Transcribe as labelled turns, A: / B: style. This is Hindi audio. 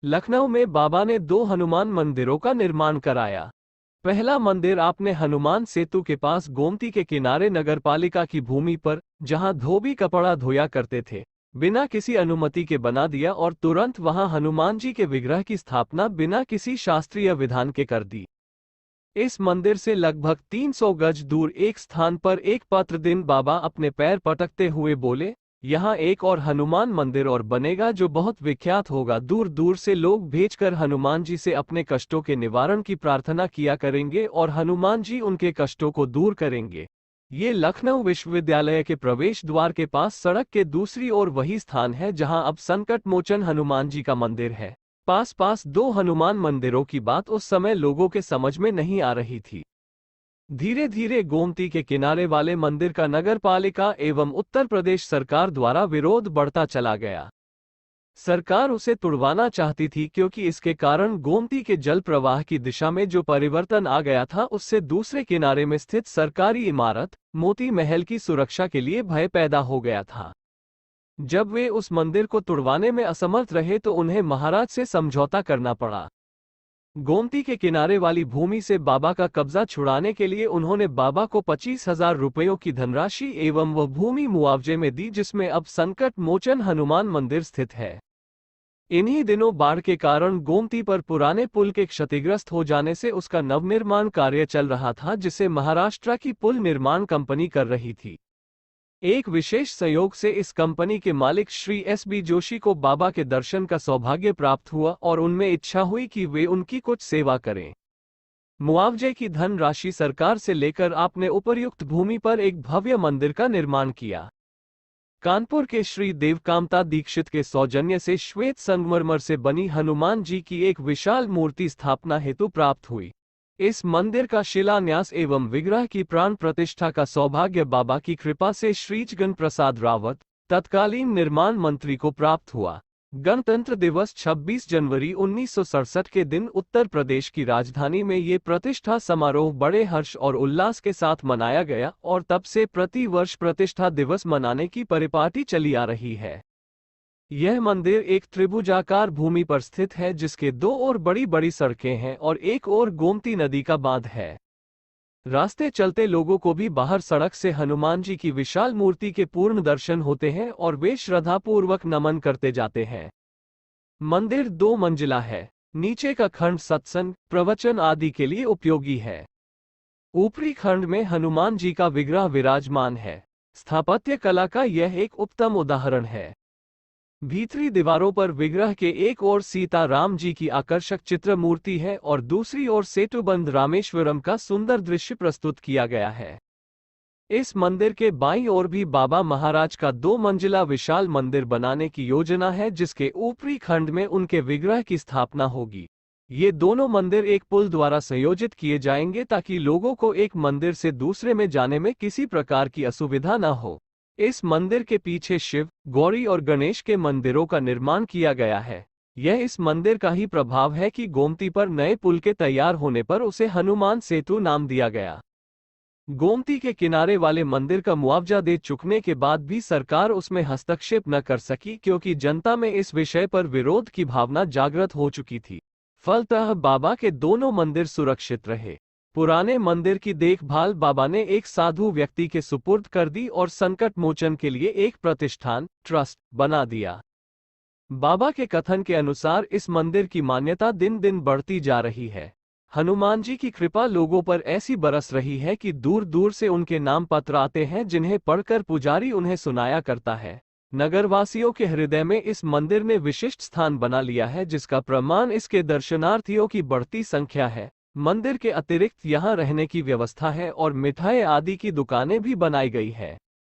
A: लखनऊ में बाबा ने 2 हनुमान मंदिरों का निर्माण कराया। पहला मंदिर आपने हनुमान सेतु के पास गोमती के किनारे नगरपालिका की भूमि पर, जहां धोबी कपड़ा धोया करते थे, बिना किसी अनुमति के बना दिया और तुरंत वहां हनुमान जी के विग्रह की स्थापना बिना किसी शास्त्रीय विधान के कर दी। इस मंदिर से लगभग 300 गज दूर एक स्थान पर एक पत्र दिन बाबा अपने पैर पटकते हुए बोले, यहाँ एक और हनुमान मंदिर और बनेगा जो बहुत विख्यात होगा। दूर दूर से लोग भेजकर हनुमान जी से अपने कष्टों के निवारण की प्रार्थना किया करेंगे और हनुमान जी उनके कष्टों को दूर करेंगे। ये लखनऊ विश्वविद्यालय के प्रवेश द्वार के पास सड़क के दूसरी ओर वही स्थान है जहां अब संकट मोचन हनुमान जी का मंदिर है। पास 2 हनुमान मंदिरों की बात उस समय लोगों के समझ में नहीं आ रही थी। धीरे धीरे गोमती के किनारे वाले मंदिर का नगरपालिका एवं उत्तर प्रदेश सरकार द्वारा विरोध बढ़ता चला गया। सरकार उसे तुड़वाना चाहती थी क्योंकि इसके कारण गोमती के जल प्रवाह की दिशा में जो परिवर्तन आ गया था उससे दूसरे किनारे में स्थित सरकारी इमारत मोती महल की सुरक्षा के लिए भय पैदा हो गया था। जब वे उस मंदिर को तुड़वाने में असमर्थ रहे तो उन्हें महाराज से समझौता करना पड़ा। गोमती के किनारे वाली भूमि से बाबा का कब्जा छुड़ाने के लिए उन्होंने बाबा को 25,000 रुपयों की धनराशि एवं वह भूमि मुआवजे में दी जिसमें अब संकट मोचन हनुमान मंदिर स्थित है। इन्हीं दिनों बाढ़ के कारण गोमती पर पुराने पुल के क्षतिग्रस्त हो जाने से उसका नवनिर्माण कार्य चल रहा था जिसे महाराष्ट्र की पुल निर्माण कंपनी कर रही थी। एक विशेष संयोग से इस कंपनी के मालिक श्री एस.बी. जोशी को बाबा के दर्शन का सौभाग्य प्राप्त हुआ और उनमें इच्छा हुई कि वे उनकी कुछ सेवा करें। मुआवजे की धन राशि सरकार से लेकर आपने उपर्युक्त भूमि पर एक भव्य मंदिर का निर्माण किया। कानपुर के श्री देवकामता दीक्षित के सौजन्य से श्वेत संगमरमर से बनी हनुमान जी की एक विशाल मूर्ति स्थापना हेतु प्राप्त हुई। इस मंदिर का शिलान्यास एवं विग्रह की प्राण प्रतिष्ठा का सौभाग्य बाबा की कृपा से श्रीजगन प्रसाद रावत, तत्कालीन निर्माण मंत्री को प्राप्त हुआ। गणतंत्र दिवस 26 जनवरी 1967 के दिन उत्तर प्रदेश की राजधानी में ये प्रतिष्ठा समारोह बड़े हर्ष और उल्लास के साथ मनाया गया और तब से प्रति वर्ष प्रतिष्ठा दिवस मनाने की परिपाटी चली आ रही है। यह मंदिर एक त्रिभुजाकार भूमि पर स्थित है जिसके 2 ओर बड़ी बड़ी सड़कें हैं और एक ओर गोमती नदी का बांध है। रास्ते चलते लोगों को भी बाहर सड़क से हनुमान जी की विशाल मूर्ति के पूर्ण दर्शन होते हैं और वे श्रद्धापूर्वक नमन करते जाते हैं। मंदिर 2 मंजिला है। नीचे का खंड सत्संग, प्रवचन आदि के लिए उपयोगी है। ऊपरी खंड में हनुमान जी का विग्रह विराजमान है। स्थापत्य कला का यह एक उत्तम उदाहरण है। भीतरी दीवारों पर विग्रह के एक ओर सीता राम जी की आकर्षक चित्र मूर्ति है और दूसरी ओर सेतुबंध रामेश्वरम का सुंदर दृश्य प्रस्तुत किया गया है। इस मंदिर के बाईं ओर भी बाबा महाराज का 2 मंजिला विशाल मंदिर बनाने की योजना है जिसके ऊपरी खंड में उनके विग्रह की स्थापना होगी। ये दोनों मंदिर एक पुल द्वारा संयोजित किए जाएंगे ताकि लोगों को एक मंदिर से दूसरे में जाने में किसी प्रकार की असुविधा न हो। इस मंदिर के पीछे शिव, गौरी और गणेश के मंदिरों का निर्माण किया गया है। यह इस मंदिर का ही प्रभाव है कि गोमती पर नए पुल के तैयार होने पर उसे हनुमान सेतु नाम दिया गया। गोमती के किनारे वाले मंदिर का मुआवजा दे चुकने के बाद भी सरकार उसमें हस्तक्षेप न कर सकी क्योंकि जनता में इस विषय पर विरोध की भावना जागृत हो चुकी थी। फलतः बाबा के दोनों मंदिर सुरक्षित रहे। पुराने मंदिर की देखभाल बाबा ने एक साधु व्यक्ति के सुपुर्द कर दी और संकट मोचन के लिए एक प्रतिष्ठान ट्रस्ट बना दिया। बाबा के कथन के अनुसार इस मंदिर की मान्यता दिन दिन बढ़ती जा रही है। हनुमान जी की कृपा लोगों पर ऐसी बरस रही है कि दूर दूर से उनके नाम पत्र आते हैं जिन्हें पढ़कर पुजारी उन्हें सुनाया करता है। नगरवासियों के हृदय में इस मंदिर ने विशिष्ट स्थान बना लिया है जिसका प्रमाण इसके दर्शनार्थियों की बढ़ती संख्या है। मंदिर के अतिरिक्त यहाँ रहने की व्यवस्था है और मिठाई आदि की दुकानें भी बनाई गई है।